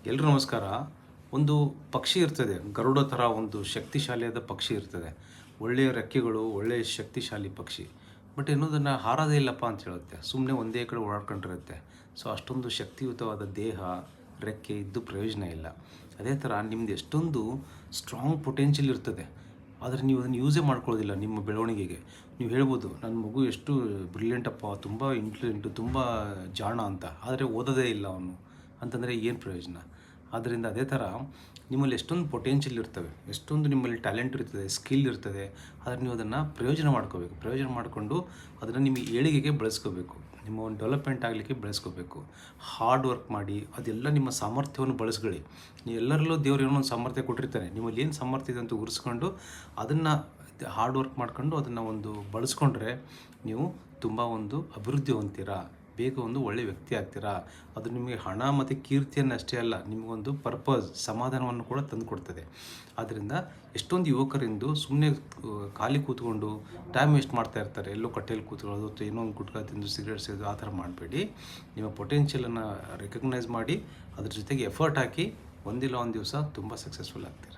ಎಲ್ರು ನಮಸ್ಕಾರ. ಒಂದು ಪಕ್ಷಿ ಇರ್ತದೆ, ಗರುಡ ಥರ ಒಂದು ಶಕ್ತಿಶಾಲಿಯಾದ ಪಕ್ಷಿ ಇರ್ತದೆ. ಒಳ್ಳೆಯ ರೆಕ್ಕೆಗಳು, ಒಳ್ಳೆಯ ಶಕ್ತಿಶಾಲಿ ಪಕ್ಷಿ. ಬಟ್ ಅನ್ನೋದನ್ನು ಹಾರೋದೇ ಇಲ್ಲಪ್ಪ ಅಂತ ಹೇಳುತ್ತೆ. ಸುಮ್ಮನೆ ಒಂದೇ ಕಡೆ ಓಡಾಡ್ಕೊಂಡಿರುತ್ತೆ. ಸೊ ಅಷ್ಟೊಂದು ಶಕ್ತಿಯುತವಾದ ದೇಹ, ರೆಕ್ಕೆ ಇದ್ದು ಪ್ರಯೋಜನ ಇಲ್ಲ. ಅದೇ ಥರ ನಿಮ್ದು ಎಷ್ಟೊಂದು ಸ್ಟ್ರಾಂಗ್ ಪೊಟೆನ್ಷಿಯಲ್ ಇರ್ತದೆ, ಆದರೆ ನೀವು ಅದನ್ನು ಯೂಸೇ ಮಾಡ್ಕೊಳ್ಳೋದಿಲ್ಲ ನಿಮ್ಮ ಬೆಳವಣಿಗೆಗೆ. ನೀವು ಹೇಳ್ಬೋದು, ನನ್ನ ಮಗು ಎಷ್ಟು ಬ್ರಿಲಿಯಂಟಪ್ಪ, ತುಂಬ ಇಂಟೆಲಿಜೆಂಟು, ತುಂಬ ಜಾಣ ಅಂತ. ಆದರೆ ಓದೋದೇ ಇಲ್ಲ ಅವನು ಅಂತಂದರೆ ಏನು ಪ್ರಯೋಜನ? ಆದ್ದರಿಂದ ಅದೇ ಥರ ನಿಮ್ಮಲ್ಲಿ ಎಷ್ಟೊಂದು ಪೊಟೆನ್ಷಿಯಲ್ ಇರ್ತವೆ, ಎಷ್ಟೊಂದು ನಿಮ್ಮಲ್ಲಿ ಟ್ಯಾಲೆಂಟ್ ಇರ್ತದೆ, ಸ್ಕಿಲ್ ಇರ್ತದೆ. ಆದರೆ ನೀವು ಅದನ್ನು ಪ್ರಯೋಜನ ಮಾಡ್ಕೋಬೇಕು. ಪ್ರಯೋಜನ ಮಾಡಿಕೊಂಡು ಅದನ್ನು ನಿಮ್ಮ ಏಳಿಗೆಗೆ ಬಳಸ್ಕೋಬೇಕು, ನಿಮ್ಮ ಒಂದು ಡೆವಲಪ್ಮೆಂಟ್ ಆಗಲಿಕ್ಕೆ ಬೆಳೆಸ್ಕೋಬೇಕು. ಹಾರ್ಡ್ ವರ್ಕ್ ಮಾಡಿ ಅದೆಲ್ಲ ನಿಮ್ಮ ಸಾಮರ್ಥ್ಯವನ್ನು ಬಳಸ್ಕೊಳ್ಳಿ. ನೀವು ಎಲ್ಲರಲ್ಲೂ ದೇವರು ಏನೋ ಒಂದು ಸಾಮರ್ಥ್ಯ ಕೊಟ್ಟಿರ್ತಾನೆ. ನಿಮ್ಮಲ್ಲಿ ಏನು ಸಾಮರ್ಥ್ಯ ಇದೆ ಅಂತ ಉರಿಸ್ಕೊಂಡು ಅದನ್ನು ಹಾರ್ಡ್ ವರ್ಕ್ ಮಾಡ್ಕೊಂಡು ಅದನ್ನು ಒಂದು ಬಳಸ್ಕೊಂಡ್ರೆ ನೀವು ತುಂಬ ಒಂದು ಅಭಿವೃದ್ಧಿ ಹೊಂದ್ತೀರಾ, ಬೇಗ ಒಂದು ಒಳ್ಳೆಯ ವ್ಯಕ್ತಿ ಆಗ್ತೀರಾ. ಅದು ನಿಮಗೆ ಹಣ ಮತ್ತು ಕೀರ್ತಿಯನ್ನು ಅಷ್ಟೇ ಅಲ್ಲ, ನಿಮಗೊಂದು ಪರ್ಪಸ್, ಸಮಾಧಾನವನ್ನು ಕೂಡ ತಂದು ಕೊಡ್ತದೆ. ಆದ್ದರಿಂದ ಎಷ್ಟೊಂದು ಯುವಕರಿಂದು ಸುಮ್ಮನೆ ಖಾಲಿ ಕೂತ್ಕೊಂಡು ಟೈಮ್ ವೇಸ್ಟ್ ಮಾಡ್ತಾ ಇರ್ತಾರೆ. ಎಲ್ಲೋ ಕಟ್ಟೆಯಲ್ಲಿ ಕೂತ್ಕೊಳ್ಳೋದು ಅಥವಾ ಏನೋ ಒಂದು ಗುಟ್ಕಾ ತಿಂದು ಸಿಗರೇಟ್ ಸೇದೋದು, ಆ ಥರ ಮಾಡಬೇಡಿ. ನಿಮ್ಮ ಪೊಟೆನ್ಷಿಯಲನ್ನು ರೆಕಗ್ನೈಸ್ ಮಾಡಿ ಅದ್ರ ಜೊತೆಗೆ ಎಫರ್ಟ್ ಹಾಕಿ ಒಂದಿಲ್ಲ ಒಂದು ದಿವಸ ತುಂಬ ಸಕ್ಸಸ್ಫುಲ್ ಆಗ್ತೀರ.